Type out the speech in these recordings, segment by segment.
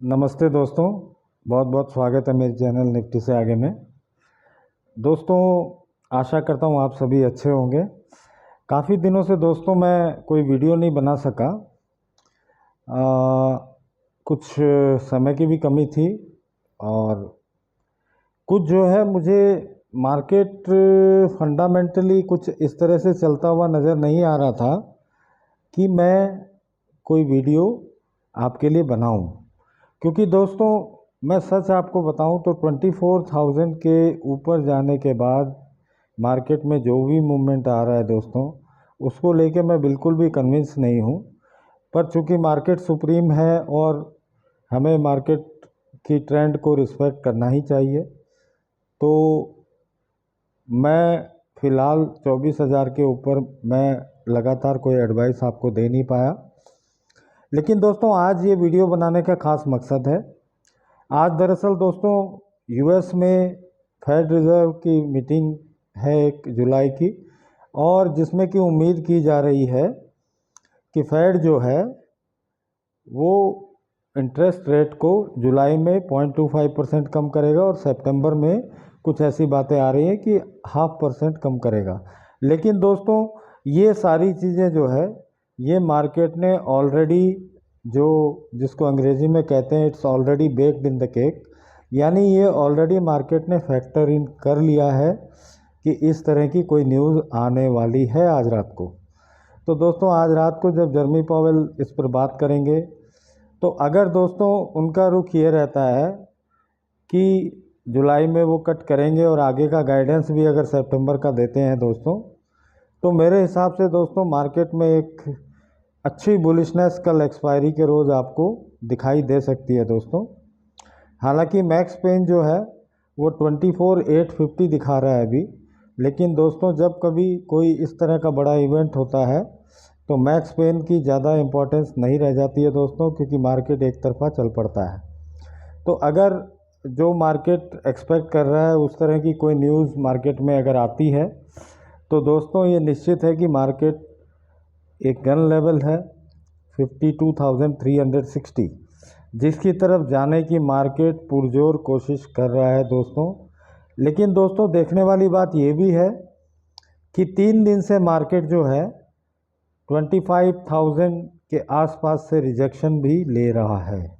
नमस्ते दोस्तों। बहुत बहुत स्वागत है मेरे चैनल निफ्टी से आगे में। दोस्तों, आशा करता हूँ आप सभी अच्छे होंगे। काफ़ी दिनों से दोस्तों मैं कोई वीडियो नहीं बना सका। कुछ समय की भी कमी थी और कुछ जो है मुझे मार्केट फंडामेंटली कुछ इस तरह से चलता हुआ नज़र नहीं आ रहा था कि मैं कोई वीडियो आपके लिए बनाऊं। क्योंकि दोस्तों मैं सच आपको बताऊं तो 24,000 के ऊपर जाने के बाद मार्केट में जो भी मूवमेंट आ रहा है दोस्तों, उसको लेके मैं बिल्कुल भी कन्विंस नहीं हूं। पर चूंकि मार्केट सुप्रीम है और हमें मार्केट की ट्रेंड को रिस्पेक्ट करना ही चाहिए, तो मैं फ़िलहाल 24,000 के ऊपर मैं लगातार कोई एडवाइस आपको दे नहीं पाया। लेकिन दोस्तों आज ये वीडियो बनाने का ख़ास मकसद है। आज दरअसल दोस्तों यूएस में फेड रिज़र्व की मीटिंग है 1 जुलाई की, और जिसमें कि उम्मीद की जा रही है कि फेड जो है वो इंटरेस्ट रेट को जुलाई में 0.25% कम करेगा और सितंबर में कुछ ऐसी बातें आ रही हैं कि 0.5% कम करेगा। लेकिन दोस्तों ये सारी चीज़ें जो है ये मार्केट ने ऑलरेडी, जो जिसको अंग्रेजी में कहते हैं it's already baked in the cake, यानी ये ऑलरेडी मार्केट ने फैक्टर इन कर लिया है कि इस तरह की कोई न्यूज़ आने वाली है आज रात को। तो दोस्तों आज रात को जब जर्मी पावेल इस पर बात करेंगे, तो अगर दोस्तों उनका रुख ये रहता है कि जुलाई में वो कट करेंगे और आगे का गाइडेंस भी अगर सितंबर का देते हैं दोस्तों, तो मेरे हिसाब से दोस्तों मार्केट में एक अच्छी बुलिशनेस कल एक्सपायरी के रोज़ आपको दिखाई दे सकती है दोस्तों। हालांकि मैक्स पेन जो है वो 24,850 दिखा रहा है अभी, लेकिन दोस्तों जब कभी कोई इस तरह का बड़ा इवेंट होता है तो मैक्स पेन की ज़्यादा इम्पोर्टेंस नहीं रह जाती है दोस्तों, क्योंकि मार्केट एक तरफा चल पड़ता है। तो अगर जो मार्केट एक्सपेक्ट कर रहा है उस तरह की कोई न्यूज़ मार्केट में अगर आती है, तो दोस्तों ये निश्चित है कि मार्केट एक गन लेवल है 52,360, जिसकी तरफ जाने की मार्केट पुरजोर कोशिश कर रहा है दोस्तों। लेकिन दोस्तों देखने वाली बात ये भी है कि 3 दिन से मार्केट जो है 25,000 के आसपास से रिजेक्शन भी ले रहा है।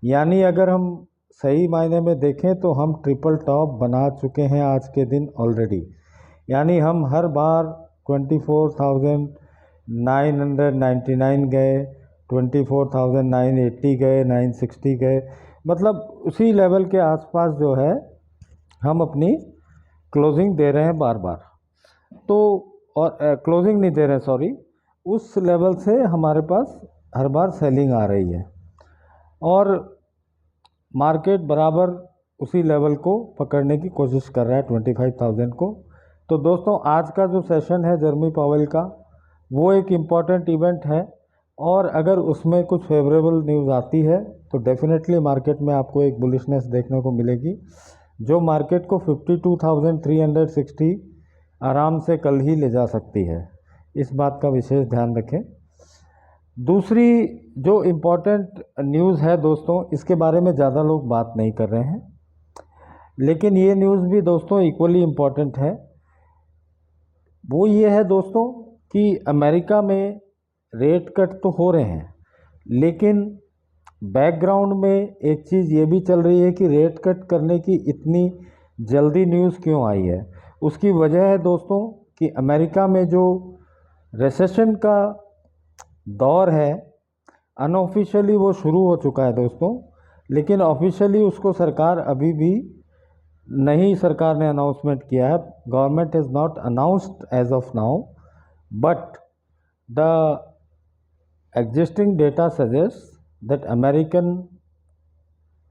यानी अगर हम सही मायने में देखें तो हम ट्रिपल टॉप बना चुके हैं आज के दिन ऑलरेडी। यानी हम हर बार 24,999 गए, 24,980 गए, 960 गए, मतलब उसी लेवल के आसपास जो है हम अपनी क्लोजिंग दे रहे हैं बार बार। तो और क्लोजिंग नहीं दे रहे हैं, सॉरी, उस लेवल से हमारे पास हर बार सेलिंग आ रही है और मार्केट बराबर उसी लेवल को पकड़ने की कोशिश कर रहा है 25,000 को। तो दोस्तों आज का जो सेशन है जर्मी पावेल का, वो एक इम्पॉर्टेंट इवेंट है और अगर उसमें कुछ फेवरेबल न्यूज़ आती है तो डेफिनेटली मार्केट में आपको एक बुलिशनेस देखने को मिलेगी, जो मार्केट को 52,360 आराम से कल ही ले जा सकती है। इस बात का विशेष ध्यान रखें। दूसरी जो इम्पोर्टेंट न्यूज़ है दोस्तों, इसके बारे में ज़्यादा लोग बात नहीं कर रहे हैं, लेकिन ये न्यूज़ भी दोस्तों इक्वली इम्पॉर्टेंट है। वो ये है दोस्तों कि अमेरिका में रेट कट तो हो रहे हैं, लेकिन बैकग्राउंड में एक चीज़ ये भी चल रही है कि रेट कट करने की इतनी जल्दी न्यूज़ क्यों आई है। उसकी वजह है दोस्तों कि अमेरिका में जो रिसेशन का दौर है अनऑफिशियली वो शुरू हो चुका है दोस्तों, लेकिन ऑफिशियली उसको सरकार अभी भी नहीं, सरकार ने अनाउंसमेंट किया है। Government is not announced as of now, but the existing data suggests that American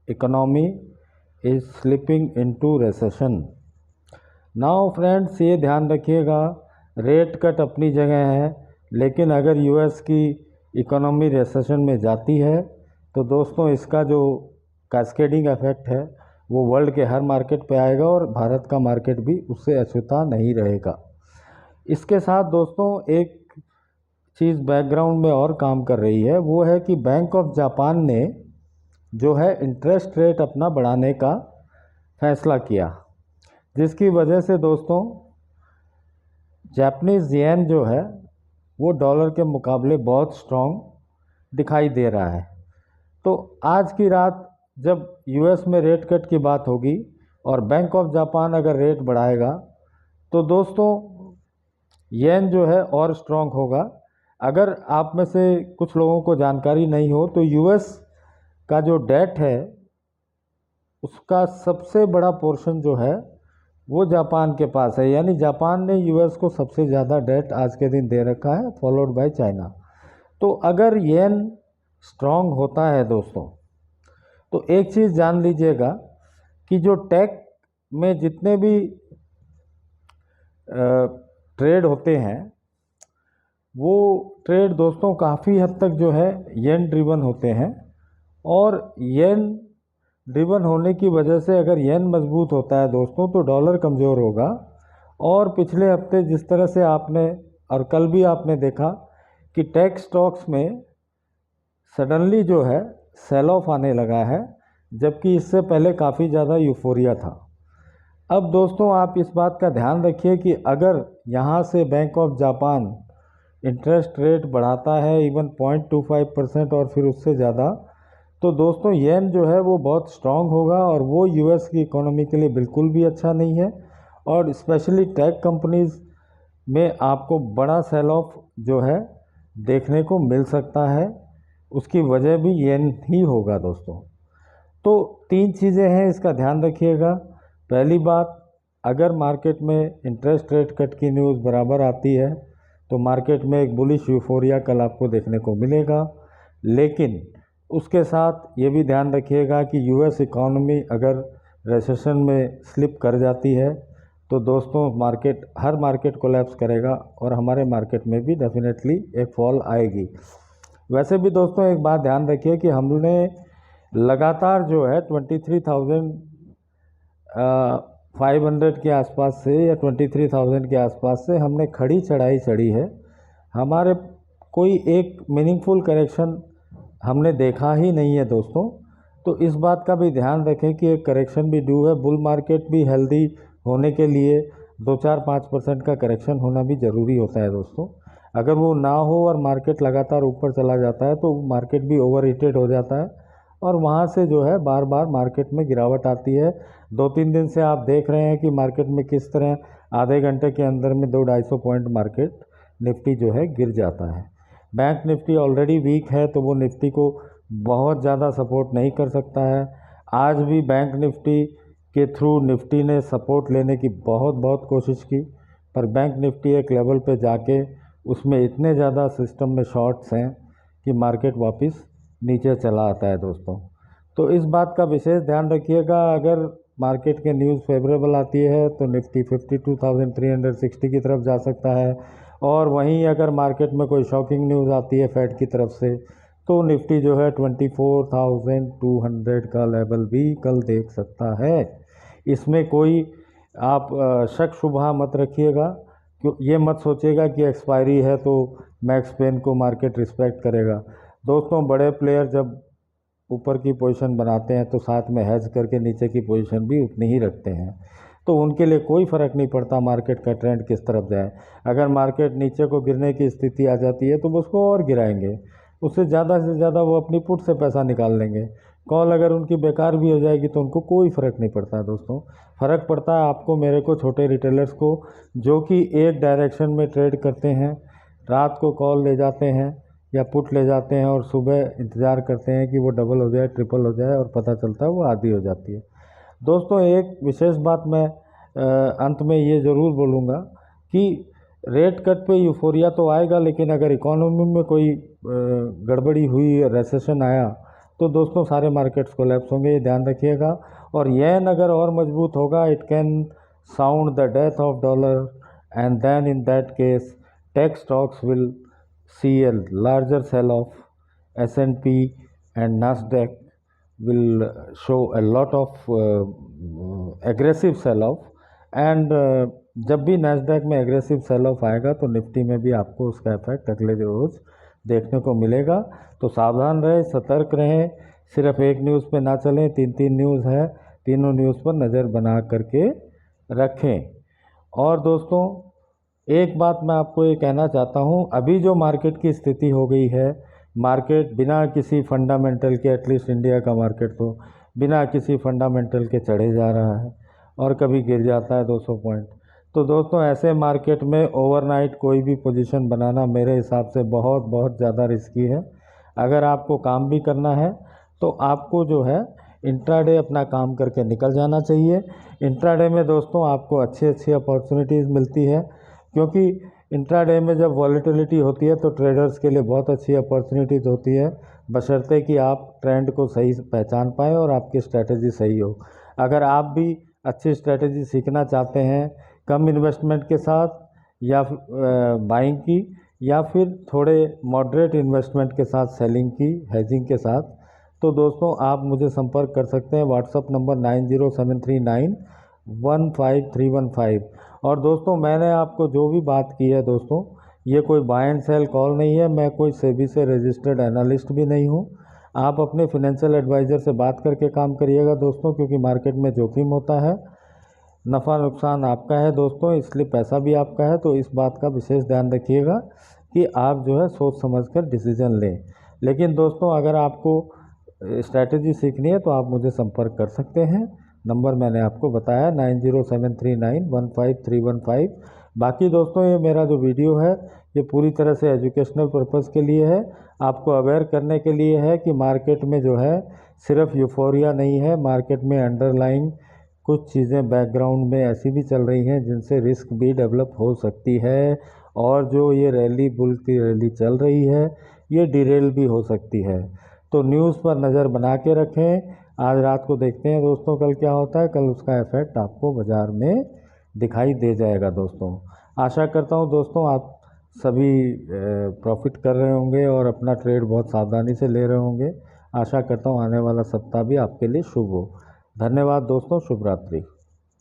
economy is slipping into recession. Now friends, ये ध्यान रखिएगा, रेट कट अपनी जगह है, लेकिन अगर यूएस की इकोनॉमी रिसेशन में जाती है तो दोस्तों इसका जो कैस्केडिंग इफेक्ट है वो वर्ल्ड के हर मार्केट पे आएगा और भारत का मार्केट भी उससे अछूता नहीं रहेगा। इसके साथ दोस्तों एक चीज़ बैकग्राउंड में और काम कर रही है, वो है कि बैंक ऑफ जापान ने जो है इंटरेस्ट रेट अपना बढ़ाने का फैसला किया, जिसकी वजह से दोस्तों जापानीज़ येन जो है वो डॉलर के मुकाबले बहुत स्ट्रॉन्ग दिखाई दे रहा है। तो आज की रात जब यूएस में रेट कट की बात होगी और बैंक ऑफ जापान अगर रेट बढ़ाएगा तो दोस्तों येन जो है और स्ट्रॉन्ग होगा। अगर आप में से कुछ लोगों को जानकारी नहीं हो तो यूएस का जो डेट है उसका सबसे बड़ा पोर्शन जो है वो जापान के पास है, यानी जापान ने यूएस को सबसे ज़्यादा डेट आज के दिन दे रखा है, फॉलोड बाय चाइना। तो अगर येन स्ट्रॉन्ग होता है दोस्तों तो एक चीज़ जान लीजिएगा कि जो टेक में जितने भी ट्रेड होते हैं वो ट्रेड दोस्तों काफ़ी हद तक जो है येन ड्रिवन होते हैं, और येन ड्रिवन होने की वजह से अगर येन मजबूत होता है दोस्तों तो डॉलर कमज़ोर होगा। और पिछले हफ्ते जिस तरह से आपने और कल भी आपने देखा कि टेक स्टॉक्स में सडनली जो है सेल ऑफ आने लगा है, जबकि इससे पहले काफ़ी ज़्यादा यूफोरिया था। अब दोस्तों आप इस बात का ध्यान रखिए कि अगर यहाँ से bank of Japan interest rate बढ़ाता है इवन 0.25% और फिर उससे ज़्यादा, तो दोस्तों येन जो है वो बहुत स्ट्रांग होगा और वो यूएस की इकोनॉमी के लिए बिल्कुल भी अच्छा नहीं है। और स्पेशली टेक कंपनीज़ में आपको बड़ा सेल ऑफ जो है देखने को मिल सकता है, उसकी वजह भी येन ही होगा दोस्तों। तो 3 चीज़ें हैं, इसका ध्यान रखिएगा। पहली बात, अगर मार्केट में इंटरेस्ट रेट कट की न्यूज़ बराबर आती है तो मार्केट में एक बुलिश यूफोरिया कल आपको देखने को मिलेगा, लेकिन उसके साथ ये भी ध्यान रखिएगा कि यूएस इकॉनमी अगर रिसेशन में स्लिप कर जाती है तो दोस्तों हर मार्केट कोलैप्स करेगा और हमारे मार्केट में भी डेफिनेटली एक फॉल आएगी। वैसे भी दोस्तों एक बात ध्यान रखिए कि हमने लगातार जो है 23,500 के आसपास से या 23,000 के आसपास से हमने खड़ी चढ़ाई चढ़ी है। हमारे कोई एक मीनिंगफुल करेक्शन हमने देखा ही नहीं है दोस्तों। तो इस बात का भी ध्यान रखें कि एक करेक्शन भी ड्यू है। बुल मार्केट भी हेल्दी होने के लिए 2-4-5% का करेक्शन होना भी ज़रूरी होता है दोस्तों। अगर वो ना हो और मार्केट लगातार ऊपर चला जाता है तो मार्केट भी ओवर हीटेड हो जाता है और वहाँ से जो है बार बार मार्केट में गिरावट आती है। 2-3 दिन से आप देख रहे हैं कि मार्केट में किस तरह आधे घंटे के अंदर में 200-250 पॉइंट मार्केट निफ्टी जो है गिर जाता है। बैंक निफ्टी ऑलरेडी वीक है तो वो निफ्टी को बहुत ज़्यादा सपोर्ट नहीं कर सकता है। आज भी बैंक निफ्टी के थ्रू निफ्टी ने सपोर्ट लेने की बहुत कोशिश की, पर बैंक निफ्टी एक लेवल पे जाके उसमें इतने ज़्यादा सिस्टम में शॉर्ट्स हैं कि मार्केट वापस नीचे चला आता है दोस्तों। तो इस बात का विशेष ध्यान रखिएगा। अगर मार्केट के न्यूज़ फेवरेबल आती है तो निफ्टी 52,360 की तरफ जा सकता है, और वहीं अगर मार्केट में कोई शॉकिंग न्यूज़ आती है फेड की तरफ से तो निफ्टी जो है 24,200 का लेवल भी कल देख सकता है। इसमें कोई आप शक शुबहा मत रखिएगा, क्यों ये मत सोचिएगा कि एक्सपायरी है तो मैक्स पेन को मार्केट रिस्पेक्ट करेगा। दोस्तों बड़े प्लेयर जब ऊपर की पोजीशन बनाते हैं तो साथ में हेज करके नीचे की पोजीशन भी उतनी ही रखते हैं, तो उनके लिए कोई फ़र्क नहीं पड़ता मार्केट का ट्रेंड किस तरफ जाए। अगर मार्केट नीचे को गिरने की स्थिति आ जाती है तो वो उसको और गिराएंगे, उससे ज़्यादा से ज़्यादा वो अपनी पुट से पैसा निकाल लेंगे। कॉल अगर उनकी बेकार भी हो जाएगी तो उनको कोई फ़र्क नहीं पड़ता है दोस्तों। फ़र्क पड़ता है आपको, मेरे को, छोटे रिटेलर्स को, जो कि एक डायरेक्शन में ट्रेड करते हैं, रात को कॉल ले जाते हैं या पुट ले जाते हैं और सुबह इंतज़ार करते हैं कि वो डबल हो जाए, ट्रिपल हो जाए, और पता चलता है वो आधी हो जाती है। दोस्तों एक विशेष बात मैं अंत में ये ज़रूर बोलूँगा कि रेट कट पे यूफोरिया तो आएगा, लेकिन अगर इकोनॉमी में कोई गड़बड़ी हुई, रेसेशन आया, तो दोस्तों सारे मार्केट्स कोलैप्स होंगे, ये ध्यान रखिएगा। और येन अगर और मजबूत होगा, it can sound the death of dollar, and then in that case tech stocks will see a larger sell off. S&P and Nasdaq will show a lot of aggressive sell off, and जब भी Nasdaq में aggressive sell off आएगा तो Nifty में भी आपको उसका effect अगले रोज़ देखने को मिलेगा। तो सावधान रहें, सतर्क रहें, सिर्फ एक न्यूज़ पे ना चलें, 3 न्यूज़ है, तीनों न्यूज़ पर नज़र बना करके रखें। और दोस्तों एक बात मैं आपको ये कहना चाहता हूँ, अभी जो मार्केट की स्थिति हो गई है, मार्केट बिना किसी फंडामेंटल के, एटलीस्ट इंडिया का मार्केट तो बिना किसी फंडामेंटल के चढ़े जा रहा है और कभी गिर जाता है 200 पॉइंट। तो दोस्तों ऐसे मार्केट में ओवरनाइट कोई भी पोजीशन बनाना मेरे हिसाब से बहुत बहुत ज़्यादा रिस्की है। अगर आपको काम भी करना है तो आपको जो है इंट्राडे अपना काम करके निकल जाना चाहिए। इंट्राडे में दोस्तों आपको अच्छी अच्छी अपॉर्चुनिटीज़ मिलती है, क्योंकि इंट्राडे में जब वॉलेटिलिटी होती है तो ट्रेडर्स के लिए बहुत अच्छी अपॉर्चुनिटीज़ होती है, बशर्ते कि आप ट्रेंड को सही पहचान पाएँ और आपकी स्ट्रैटेजी सही हो। अगर आप भी अच्छी स्ट्रैटेजी सीखना चाहते हैं कम इन्वेस्टमेंट के साथ, या बाइंग की, या फिर थोड़े मॉडरेट इन्वेस्टमेंट के साथ सेलिंग की, हेजिंग के साथ, तो दोस्तों आप मुझे संपर्क कर सकते हैं व्हाट्सअप नंबर 9073915315। और दोस्तों मैंने आपको जो भी बात की है दोस्तों, ये कोई बाय एंड सेल कॉल नहीं है, मैं कोई सेबी से रजिस्टर्ड एनालिस्ट भी नहीं हूँ। आप अपने फिनेंशियल एडवाइज़र से बात करके काम करिएगा दोस्तों, क्योंकि मार्केट में जोखिम होता है, नफ़ा नुकसान आपका है दोस्तों, इसलिए पैसा भी आपका है। तो इस बात का विशेष ध्यान रखिएगा कि आप जो है सोच समझकर डिसीजन लें। लेकिन दोस्तों अगर आपको स्ट्रैटेजी सीखनी है तो आप मुझे संपर्क कर सकते हैं, नंबर मैंने आपको बताया 9073915315। बाकी दोस्तों ये मेरा जो वीडियो है ये पूरी तरह से एजुकेशनल पर्पज़ के लिए है, आपको अवेयर करने के लिए है कि मार्केट में जो है सिर्फ यूफोरिया नहीं है, मार्केट में अंडरलाइन कुछ चीज़ें बैकग्राउंड में ऐसी भी चल रही हैं जिनसे रिस्क भी डेवलप हो सकती है, और जो ये रैली बुल की रैली चल रही है ये डिरेल भी हो सकती है। तो न्यूज़ पर नज़र बना के रखें। आज रात को देखते हैं दोस्तों कल क्या होता है, कल उसका इफ़ेक्ट आपको बाज़ार में दिखाई दे जाएगा दोस्तों। आशा करता हूँ दोस्तों आप सभी प्रॉफिट कर रहे होंगे और अपना ट्रेड बहुत सावधानी से ले रहे होंगे। आशा करता हूँ आने वाला सप्ताह भी आपके लिए शुभ हो। धन्यवाद दोस्तों, शुभ रात्रि।